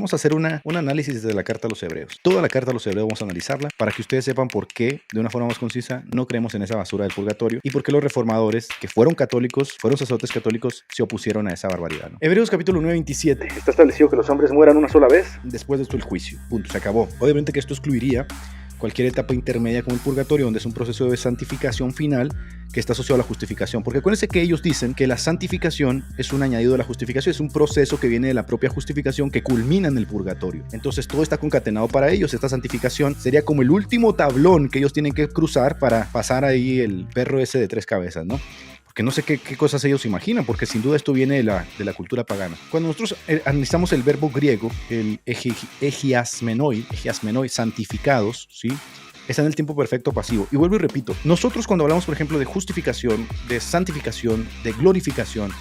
vamos a hacer un análisis de la carta a los hebreos. Toda la carta a los hebreos vamos a analizarla para que ustedes sepan por qué, de una forma más concisa, no creemos en esa basura del purgatorio y por qué los reformadores, que fueron católicos, fueron sacerdotes católicos, se opusieron a esa barbaridad, ¿no? Hebreos capítulo 9, 27. Está establecido que los hombres mueran una sola vez. Después de esto el juicio. Punto. Se acabó. Obviamente que esto excluiría cualquier etapa intermedia como el purgatorio, donde es un proceso de santificación final que está asociado a la justificación. Porque acuérdense que ellos dicen que la santificación es un añadido de la justificación, es un proceso que viene de la propia justificación que culmina en el purgatorio. Entonces todo está concatenado para ellos. Esta santificación sería como el último tablón que ellos tienen que cruzar para pasar ahí el perro ese de 3 cabezas, ¿no? Que no sé qué cosas ellos imaginan, porque sin duda esto viene de la cultura pagana. Cuando nosotros analizamos el verbo griego, el egiasmenoi, santificados, ¿sí? Está en el tiempo perfecto pasivo. Y vuelvo y repito, nosotros cuando hablamos, por ejemplo, de justificación, de santificación, de glorificación,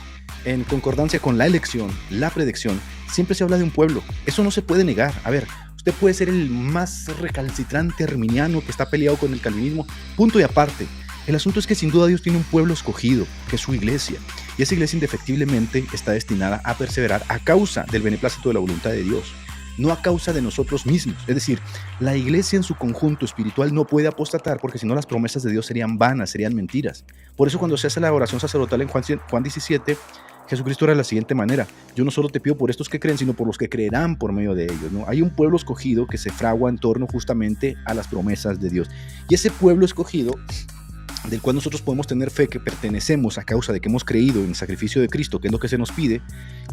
en concordancia con la elección, la predicción, siempre se habla de un pueblo. Eso no se puede negar. A ver, usted puede ser el más recalcitrante arminiano que está peleado con el calvinismo, punto y aparte. El asunto es que sin duda Dios tiene un pueblo escogido, que es su iglesia, y esa iglesia indefectiblemente está destinada a perseverar a causa del beneplácito de la voluntad de Dios, no a causa de nosotros mismos. Es decir, la iglesia en su conjunto espiritual no puede apostatar, porque si no las promesas de Dios serían vanas, serían mentiras. Por eso cuando se hace la oración sacerdotal en Juan 17, Jesucristo era de la siguiente manera: yo no solo te pido por estos que creen, sino por los que creerán por medio de ellos, ¿no? Hay un pueblo escogido que se fragua en torno justamente a las promesas de Dios, y ese pueblo escogido, del cual nosotros podemos tener fe, que pertenecemos a causa de que hemos creído en el sacrificio de Cristo, que es lo que se nos pide,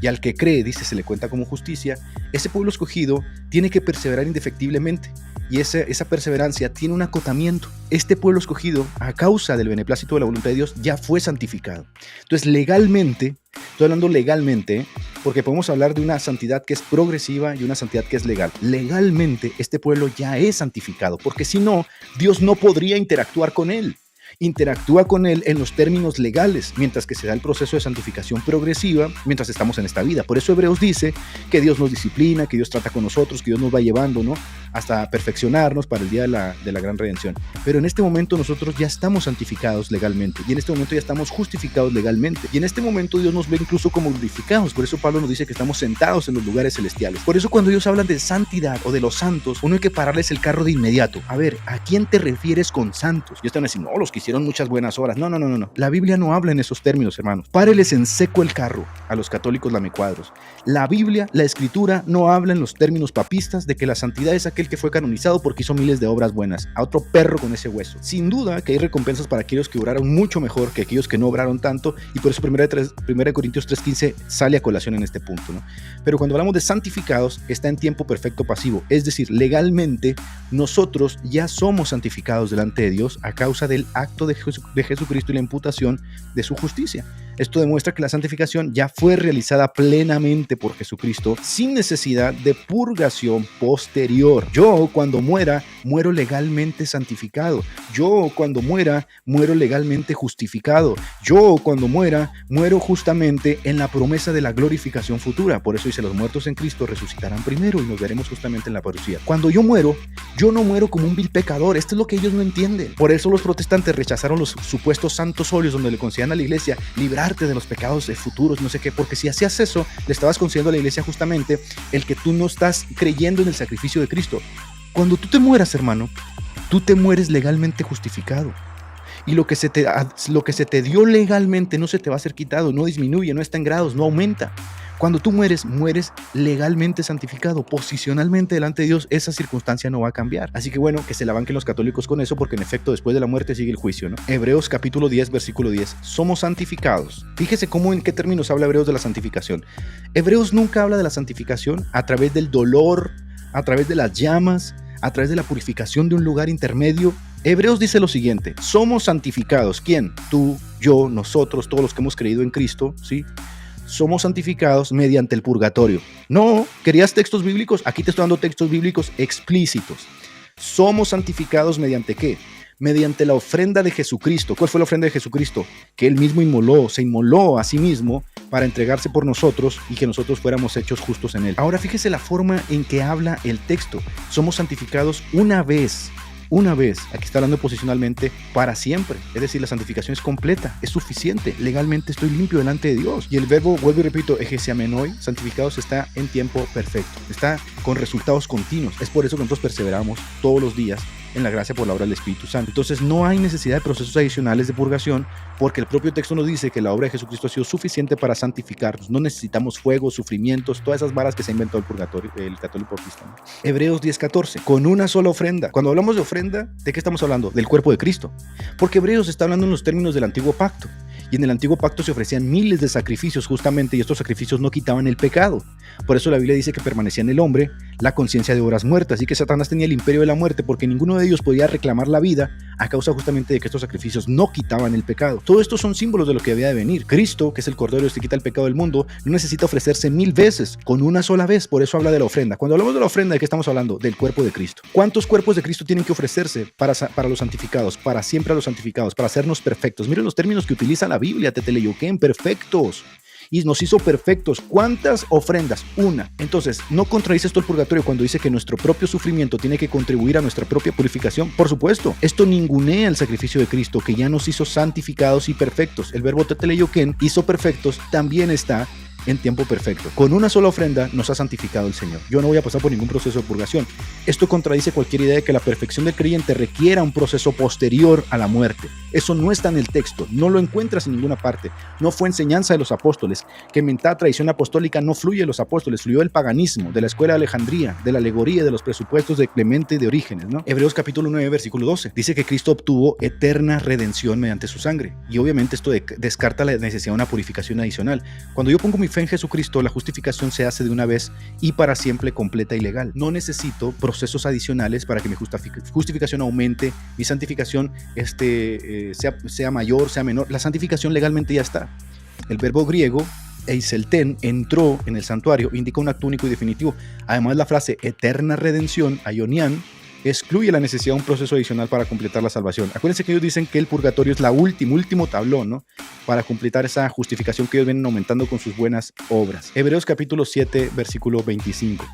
y al que cree, dice, se le cuenta como justicia. Ese pueblo escogido tiene que perseverar indefectiblemente, y esa perseverancia tiene un acotamiento. Este pueblo escogido, a causa del beneplácito de la voluntad de Dios, ya fue santificado. Entonces, legalmente, estoy hablando legalmente, porque podemos hablar de una santidad que es progresiva y una santidad que es legal. Legalmente, este pueblo ya es santificado, porque si no, Dios no podría interactuar con él. Interactúa con él en los términos legales, mientras que se da el proceso de santificación progresiva mientras estamos en esta vida. Por eso Hebreos dice que Dios nos disciplina, que Dios trata con nosotros, que Dios nos va llevando, ¿no?, hasta perfeccionarnos para el día de la gran redención. Pero en este momento nosotros ya estamos santificados legalmente, y en este momento ya estamos justificados legalmente, y en este momento Dios nos ve incluso como glorificados. Por eso Pablo nos dice que estamos sentados en los lugares celestiales. Por eso cuando ellos hablan de santidad o de los santos, uno hay que pararles el carro de inmediato. A ver, ¿a quién te refieres con santos? Y están diciendo, no, los que hicieron muchas buenas obras. No. La Biblia no habla en esos términos, hermanos. Páreles en seco el carro a los católicos lamecuadros. La Biblia, la Escritura, no habla en los términos papistas de que la santidad es aquel que fue canonizado porque hizo miles de obras buenas. A otro perro con ese hueso. Sin duda que hay recompensas para aquellos que obraron mucho mejor que aquellos que no obraron tanto, y por eso 1 Corintios 3:15 sale a colación en este punto, ¿no? Pero cuando hablamos de santificados, está en tiempo perfecto pasivo. Es decir, legalmente nosotros ya somos santificados delante de Dios a causa del acto de Jesucristo y la imputación de su justicia. Esto demuestra que la santificación ya fue realizada plenamente por Jesucristo, sin necesidad de purgación posterior. Yo, cuando muera, muero legalmente santificado. Yo, cuando muera, muero legalmente justificado. Yo, cuando muera, muero justamente en la promesa de la glorificación futura. Por eso dice, los muertos en Cristo resucitarán primero y nos veremos justamente en la parucía. Cuando yo muero, yo no muero como un vil pecador. Esto es lo que ellos no entienden. Por eso los protestantes rechazaron los supuestos santos óleos donde le concedían a la iglesia librarte de los pecados futuros, no sé qué, porque si hacías eso, le estabas concediendo a la iglesia justamente el que tú no estás creyendo en el sacrificio de Cristo. Cuando tú te mueras, hermano, tú te mueres legalmente justificado. Y lo que se te dio legalmente no se te va a ser quitado, no disminuye, no está en grados, no aumenta. Cuando tú mueres legalmente santificado, posicionalmente delante de Dios. Esa circunstancia no va a cambiar. Así que bueno, que se la banquen los católicos con eso, porque en efecto después de la muerte sigue el juicio, ¿no? Hebreos capítulo 10, versículo 10. Somos santificados. Fíjese cómo, en qué términos habla Hebreos de la santificación. Hebreos nunca habla de la santificación a través del dolor, a través de las llamas, a través de la purificación de un lugar intermedio. Hebreos dice lo siguiente: somos santificados. ¿Quién? Tú, yo, nosotros, todos los que hemos creído en Cristo, ¿sí? Somos santificados mediante el purgatorio. No, ¿querías textos bíblicos? Aquí te estoy dando textos bíblicos explícitos. Somos santificados mediante ¿qué? Mediante la ofrenda de Jesucristo. ¿Cuál fue la ofrenda de Jesucristo? Que Él mismo se inmoló a sí mismo para entregarse por nosotros y que nosotros fuéramos hechos justos en Él. Ahora fíjese la forma en que habla el texto. Somos santificados una vez una vez, aquí está hablando posicionalmente, para siempre. Es decir, la santificación es completa, es suficiente. Legalmente estoy limpio delante de Dios. Y el verbo, vuelvo y repito, ejesamenoi, santificados, está en tiempo perfecto. Está con resultados continuos. Es por eso que nosotros perseveramos todos los días en la gracia por la obra del Espíritu Santo. Entonces no hay necesidad de procesos adicionales de purgación, porque el propio texto nos dice que la obra de Jesucristo ha sido suficiente para santificarnos. No necesitamos fuego, sufrimientos, todas esas varas que se ha inventado el purgatorio, el católico cristiano. Hebreos 10:14, con una sola ofrenda. Cuando hablamos de ofrenda, ¿de qué estamos hablando? Del cuerpo de Cristo. Porque Hebreos está hablando en los términos del antiguo pacto. Y en el antiguo pacto se ofrecían miles de sacrificios justamente, y estos sacrificios no quitaban el pecado. Por eso la Biblia dice que permanecía en el hombre la conciencia de obras muertas, y que Satanás tenía el imperio de la muerte, porque ninguno de ellos podía reclamar la vida a causa justamente de que estos sacrificios no quitaban el pecado. Todo esto son símbolos de lo que había de venir. Cristo, que es el Cordero que quita el pecado del mundo, no necesita ofrecerse 1000 veces, con una sola vez. Por eso habla de la ofrenda. Cuando hablamos de la ofrenda, ¿de qué estamos hablando? Del cuerpo de Cristo. ¿Cuántos cuerpos de Cristo tienen que ofrecerse para los santificados, para siempre a los santificados, para hacernos perfectos? Miren los términos que utiliza la Biblia, teteleuken, perfectos. Y nos hizo perfectos. ¿Cuántas ofrendas? Una. Entonces, ¿no contradice esto el purgatorio cuando dice que nuestro propio sufrimiento tiene que contribuir a nuestra propia purificación? Por supuesto. Esto ningunea el sacrificio de Cristo, que ya nos hizo santificados y perfectos. El verbo teteleuken, hizo perfectos, también está en tiempo perfecto. Con una sola ofrenda nos ha santificado el Señor. Yo no voy a pasar por ningún proceso de purgación. Esto contradice cualquier idea de que la perfección del creyente requiera un proceso posterior a la muerte. Eso no está en el texto, no lo encuentras en ninguna parte. No fue enseñanza de los apóstoles, que mentada tradición apostólica no fluye de los apóstoles, fluyó del paganismo, de la escuela de Alejandría, de la alegoría, de los presupuestos de Clemente de Orígenes, ¿no? Hebreos capítulo 9, versículo 12, dice que Cristo obtuvo eterna redención mediante su sangre. Y obviamente esto descarta la necesidad de una purificación adicional. Cuando yo pongo mi fe en Jesucristo, la justificación se hace de una vez y para siempre, completa y legal. No necesito procesos adicionales para que mi justificación aumente, mi santificación sea mayor, sea menor. La santificación legalmente ya está. El verbo griego eiselten, entró en el santuario, indica un acto único y definitivo. Además, la frase eterna redención, aionian, excluye la necesidad de un proceso adicional para completar la salvación. Acuérdense que ellos dicen que el purgatorio es la último tablón, ¿no? Para completar esa justificación que ellos vienen aumentando con sus buenas obras. Hebreos capítulo 7, versículo 25.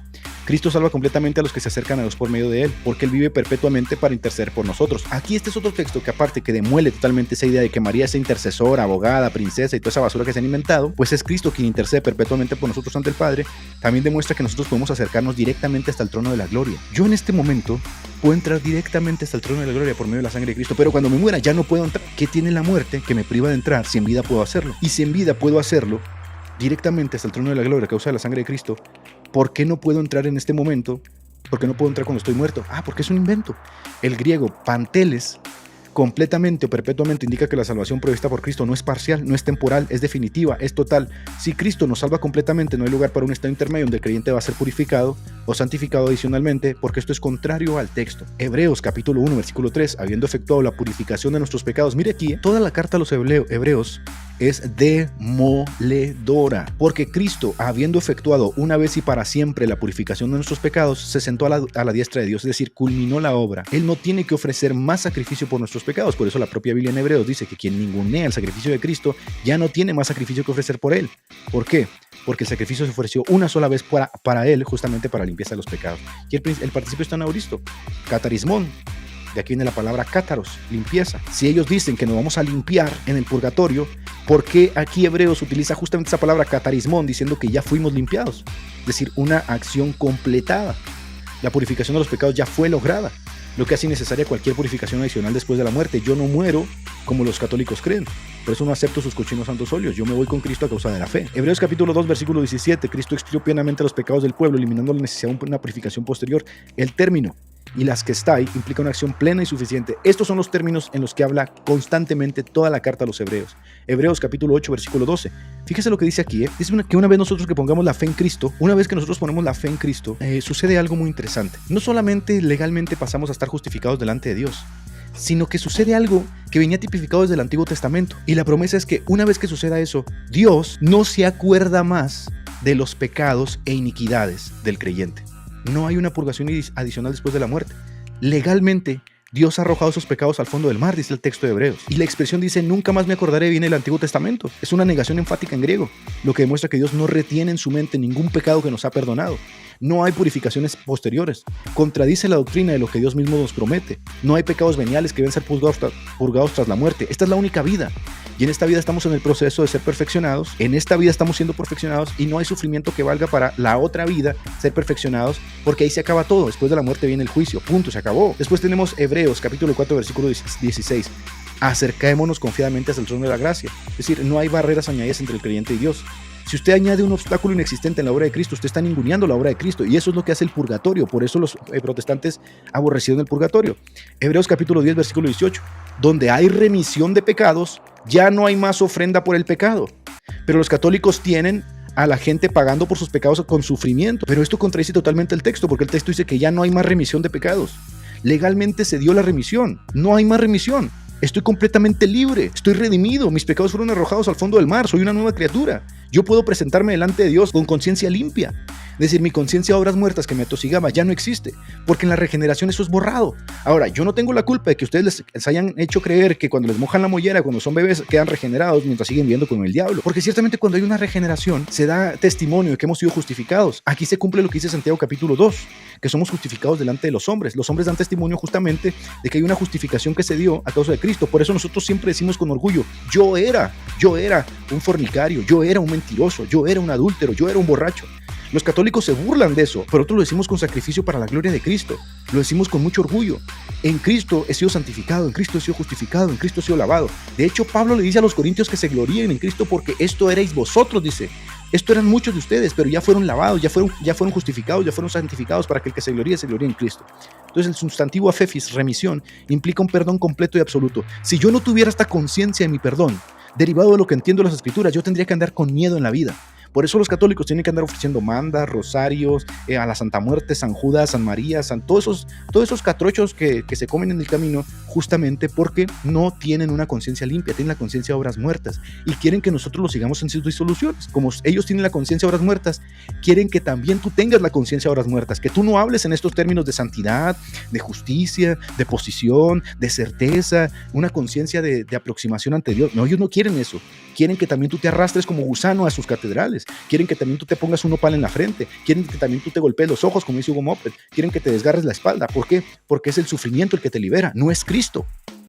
Cristo salva completamente a los que se acercan a Dios por medio de Él, porque Él vive perpetuamente para interceder por nosotros. Aquí este es otro texto que, aparte que demuele totalmente esa idea de que María es intercesora, abogada, princesa y toda esa basura que se han inventado, pues es Cristo quien intercede perpetuamente por nosotros ante el Padre. También demuestra que nosotros podemos acercarnos directamente hasta el trono de la gloria. Yo en este momento puedo entrar directamente hasta el trono de la gloria por medio de la sangre de Cristo, pero cuando me muera ya no puedo entrar. ¿Qué tiene la muerte que me priva de entrar si en vida puedo hacerlo? Y si en vida puedo hacerlo directamente hasta el trono de la gloria a causa de la sangre de Cristo, ¿por qué no puedo entrar en este momento? ¿Por qué no puedo entrar cuando estoy muerto? Porque es un invento. El griego panteles, completamente o perpetuamente, indica que la salvación provista por Cristo no es parcial, no es temporal, es definitiva, es total. Si Cristo nos salva completamente, no hay lugar para un estado intermedio donde el creyente va a ser purificado o santificado adicionalmente, porque esto es contrario al texto. Hebreos capítulo 1, versículo 3, habiendo efectuado la purificación de nuestros pecados. Mire aquí, toda la carta a los hebreos es demoledora, porque Cristo, habiendo efectuado una vez y para siempre la purificación de nuestros pecados, se sentó a la diestra de Dios, es decir, culminó la obra. Él no tiene que ofrecer más sacrificio por nuestros pecados. Por eso la propia Biblia en Hebreos dice que quien ningunea el sacrificio de Cristo ya no tiene más sacrificio que ofrecer por él. ¿Por qué? Porque el sacrificio se ofreció una sola vez para él, justamente para limpieza de los pecados. Y el participio está en auristo, catarismón. De aquí viene la palabra cátaros, limpieza. Si ellos dicen que nos vamos a limpiar en el purgatorio, ¿por qué aquí Hebreos utiliza justamente esa palabra catarismón, diciendo que ya fuimos limpiados? Es decir, una acción completada. La purificación de los pecados ya fue lograda, lo que hace innecesaria cualquier purificación adicional después de la muerte. Yo no muero como los católicos creen. Por eso no acepto sus cochinos santos óleos. Yo me voy con Cristo a causa de la fe. Hebreos capítulo 2, versículo 17. Cristo expió plenamente los pecados del pueblo, eliminando la necesidad de una purificación posterior. El término y las que está ahí implica una acción plena y suficiente. Estos son los términos en los que habla constantemente toda la carta a los hebreos. Hebreos capítulo 8, versículo 12. Fíjese lo que dice aquí, Dice que una vez nosotros que pongamos la fe en Cristo, una vez que nosotros ponemos la fe en Cristo, sucede algo muy interesante. No solamente legalmente pasamos a estar justificados delante de Dios, sino que sucede algo que venía tipificado desde el Antiguo Testamento. Y la promesa es que una vez que suceda eso, Dios no se acuerda más de los pecados e iniquidades del creyente. No hay una purgación adicional después de la muerte. Legalmente, Dios ha arrojado esos pecados al fondo del mar, dice el texto de Hebreos. Y la expresión dice, nunca más me acordaré, viene del Antiguo Testamento. Es una negación enfática en griego, lo que demuestra que Dios no retiene en su mente ningún pecado que nos ha perdonado. No hay purificaciones posteriores. Contradice la doctrina de lo que Dios mismo nos promete. No hay pecados veniales que deben ser purgados tras la muerte. Esta es la única vida. Y en esta vida estamos en el proceso de ser perfeccionados. En esta vida estamos siendo perfeccionados y no hay sufrimiento que valga para la otra vida ser perfeccionados, porque ahí se acaba todo. Después de la muerte viene el juicio. Punto, se acabó. Después tenemos Hebreos, capítulo 4, versículo 16. Acercémonos confiadamente hasta el trono de la gracia. Es decir, no hay barreras añadidas entre el creyente y Dios. Si usted añade un obstáculo inexistente en la obra de Cristo, usted está ninguneando la obra de Cristo, y eso es lo que hace el purgatorio. Por eso los protestantes aborrecieron el purgatorio. Hebreos capítulo 10, versículo 18. Donde hay remisión de pecados, ya no hay más ofrenda por el pecado. Pero los católicos tienen a la gente pagando por sus pecados con sufrimiento. Pero esto contradice totalmente el texto, porque el texto dice que ya no hay más remisión de pecados. Legalmente se dio la remisión, no hay más remisión. Estoy completamente libre, estoy redimido, mis pecados fueron arrojados al fondo del mar, soy una nueva criatura. Yo puedo presentarme delante de Dios con conciencia limpia. Es decir, mi conciencia de obras muertas que me atosigaba ya no existe, porque en la regeneración eso es borrado. Ahora, yo no tengo la culpa de que ustedes les hayan hecho creer que cuando les mojan la mollera, cuando son bebés, quedan regenerados mientras siguen viviendo con el diablo. Porque ciertamente cuando hay una regeneración, se da testimonio de que hemos sido justificados. Aquí se cumple lo que dice Santiago capítulo 2, que somos justificados delante de los hombres. Los hombres dan testimonio justamente de que hay una justificación que se dio a causa de Cristo. Por eso nosotros siempre decimos con orgullo, yo era un fornicario, yo era un mentiroso, yo era un adúltero, yo era un borracho. Los católicos se burlan de eso, pero nosotros lo decimos con sacrificio para la gloria de Cristo. Lo decimos con mucho orgullo. En Cristo he sido santificado, en Cristo he sido justificado, en Cristo he sido lavado. De hecho, Pablo le dice a los corintios que se gloríen en Cristo porque esto erais vosotros, dice. Esto eran muchos de ustedes, pero ya fueron lavados, ya fueron justificados, ya fueron santificados para que el que se gloríe en Cristo. Entonces el sustantivo afefis, remisión, implica un perdón completo y absoluto. Si yo no tuviera esta conciencia de mi perdón, derivado de lo que entiendo de las Escrituras, yo tendría que andar con miedo en la vida. Por eso los católicos tienen que andar ofreciendo mandas, rosarios, a la Santa Muerte, San Judas, San María, todos esos catrochos que se comen en el camino, justamente porque no tienen una conciencia limpia, tienen la conciencia de obras muertas y quieren que nosotros los sigamos en sus disoluciones. Como ellos tienen la conciencia de obras muertas, quieren que también tú tengas la conciencia de obras muertas, que tú no hables en estos términos de santidad, de justicia, de posición, de certeza, una conciencia de aproximación ante Dios. No, ellos no quieren eso. Quieren que también tú te arrastres como gusano a sus catedrales. Quieren que también tú te pongas un nopal en la frente. Quieren que también tú te golpees los ojos, como dice Hugo Moped. Quieren que te desgarres la espalda. ¿Por qué? Porque es el sufrimiento el que te libera, no es Cristo.